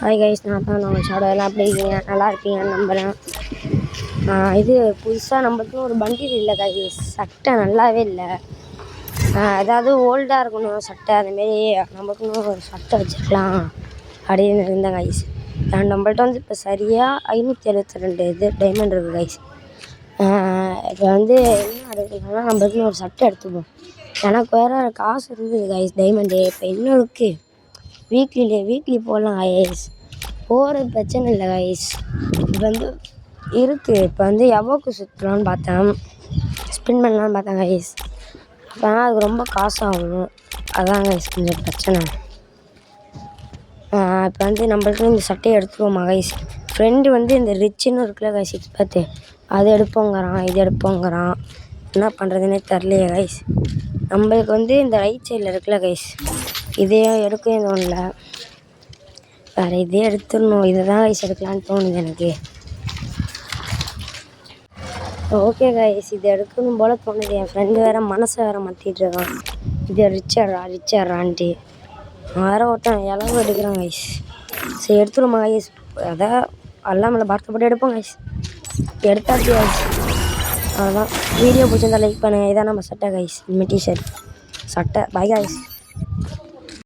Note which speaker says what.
Speaker 1: Hi guys, நான் தான் உங்கள் ஷாடோ. எல்லாம் எப்படி இருக்கீங்க? நல்லா இருப்பீங்கன்னு நம்புகிறேன். இது புதுசாக நம்மளுக்குன்னு ஒரு பண்டில் இல்லை கைஸ். சட்டை நல்லாவே இல்லை. ஏதாவது ஓல்டாக இருக்கணும் சட்டை, அதுமாரி நம்மளுக்குன்னு ஒரு சட்டை வச்சுருக்கலாம் அப்படின்னு இருந்தேன் கைஸ். நம்மள்ட்ட வந்து இப்போ சரியாக 572 இது டைமண்ட் இருக்குது கைஸ். இப்போ வந்து என்ன எடுக்கணும்னா நம்மளுக்குன்னு ஒரு சட்டை எடுத்துப்போம். எனக்கு வேறு காசு இருந்தது கைஸ், டைமண்டு இப்போ இன்னும் இருக்குது. வீக்லி போடலாம் கைஸ், போகிறது பிரச்சனை இல்லை கைஸ். இப்போ வந்து இருக்குது. இப்போ வந்து எவோக்கு சுற்றலான்னு பார்த்தேன், ஸ்பின் பண்ணலான்னு பார்த்தேன் கைஸ். ஆனால் அதுக்கு ரொம்ப காசு ஆகும். அதான் கைஸ் கொஞ்சம் பிரச்சனை. இப்போ வந்து நம்மளுக்கு இந்த சட்டையை எடுத்துருவோமா கைஸ். ஃப்ரெண்டு வந்து இந்த ரிச்சுன்னு இருக்குல்ல கைஸ், 6 அது எடுப்போங்கிறான், இது எடுப்போங்கிறான். என்ன பண்ணுறதுன்னே தெரிலையே கைஸ். நம்மளுக்கு வந்து இந்த ரைட் சைடில் இருக்குல்ல கைஸ், இதே எடுக்கவே தோணல. வேறு இதே எடுத்துடணும். இதை தான் கைஸ் எடுக்கலான்னு தோணுது எனக்கு. ஓகே கைஸ், இது எடுக்கணும் போல் தோணுது. என் ஃப்ரெண்டு வேறு மனசை வேறு மாற்றிட்டு இருக்கான். இது ரிச்சர்றான்ட்டு வேறு ஒருத்தன் இளவு எடுக்கிறான் கைஸ். சரி எடுத்துருமா கைஸ். அதான் அல்லாமல பார்க்கப்பட்டு எடுப்போம் கைஸ். எடுத்தாச்சு கைஸ். அவ்வளோதான். வீடியோ பிடிச்சிருந்தா லைக் பண்ணுங்கள். இதான் நம்ம சட்டை கைஸ், இனிமேல் டிஷர்ட் சட்டை. Bye guys.